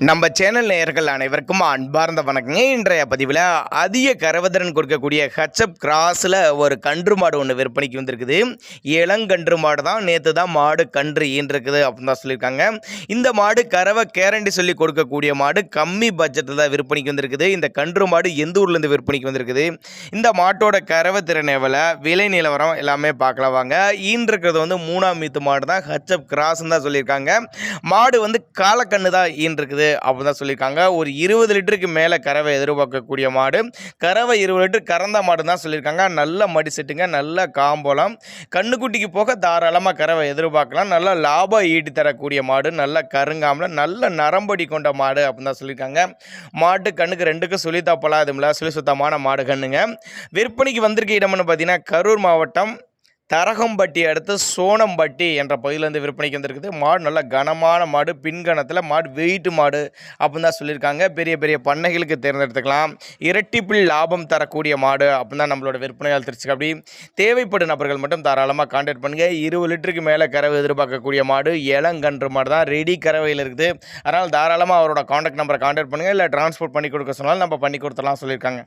நம்ம சேனல் நேயர்கள் அனைவருக்கும் அன்பார்ந்த வணக்கங்க. இன்றைய பதிவில் அதிக கரவதிறன் கொடுக்கக்கூடிய ஹெச்எப் கிராஸில் ஒரு கன்று மாடு ஒன்று விற்பனைக்கு வந்திருக்குது. இளங்கன்று மாடு தான். நேற்று தான் மாடு கன்று ஈன்றிருக்குது அப்படின்னு தான் சொல்லியிருக்காங்க. இந்த மாடு கறவை கேரண்டி சொல்லி கொடுக்கக்கூடிய மாடு. கம்மி பட்ஜெட்டில் தான் விற்பனைக்கு வந்திருக்குது. இந்த கன்று மாடு எந்த ஊர்லேருந்து விற்பனைக்கு வந்திருக்குது, இந்த மாட்டோட கறவை திறன் எவ்வளோ, விலை நிலவரம் எல்லாமே பார்க்கலாம் வாங்க. ஈன்றிருக்கிறது வந்து 3ஆம் மீத்து மாடு தான். ஹெச்எப் கிராஸ்ன்னு தான் சொல்லியிருக்காங்க. மாடு வந்து காலக்கண்ணு தான் ஈன்றிருக்குது அப்படின்னு தான் சொல்லியிருக்காங்க. ஒரு 20 லிட்டருக்கு மேலே கறவை எதிர்பார்க்கக்கூடிய மாடு. கறவை 20 லிட்டர் கறந்த மாடு தான் சொல்லியிருக்காங்க. நல்ல மடி செட்டுங்க, நல்ல காம்போலம். கண்ணுக்குட்டிக்கு போக தாராளமாக கறவை எதிர்பார்க்கலாம். நல்ல லாபம் ஈட்டி தரக்கூடிய மாடு, நல்ல கருங்காமல், நல்ல நரம்படி கொண்ட மாடு அப்படின்னு தான் சொல்லியிருக்காங்க. மாட்டு கண்ணுக்கு ரெண்டுக்கும் சுழி தப்பலாதுமில்ல, சுழி சுத்தமான மாடு கண்ணுங்க. விற்பனைக்கு வந்திருக்க இடம்னு பார்த்தீங்கன்னா கரூர் மாவட்டம் தரகம்பட்டி அடுத்து சோனம்பட்டி என்ற பகுதியிலேருந்து விற்பனைக்கு வந்திருக்குது. மாடு நல்ல கனமான மாடு, பின்கணத்தில் மாடு, வெயிட்டு மாடு அப்படின்னு தான் சொல்லியிருக்காங்க. பெரிய பெரிய பண்ணைகளுக்கு தேர்ந்தெடுத்துக்கலாம். இரட்டிப்பில் லாபம் தரக்கூடிய மாடு அப்படின்னு தான் நம்மளோட விற்பனையால் தெரிஞ்சுக்க. அப்படி தேவைப்படும் நபர்கள் மட்டும் தாராளமாக கான்டாக்ட் பண்ணுங்கள். 20 லிட்டருக்கு மேலே கறவை எதிர்பார்க்கக்கூடிய மாடு, இளங்கன்று மாடு தான். ரெடி கறவையில் இருக்குது. அதனால் தாராளமாக அவரோட கான்டாக்ட் நம்பரை கான்டாக்ட் பண்ணுங்கள். இல்லை டிரான்ஸ்போர்ட் பண்ணி கொடுக்க சொன்னாலும் நம்ம பண்ணி கொடுத்துலாம் சொல்லியிருக்காங்க.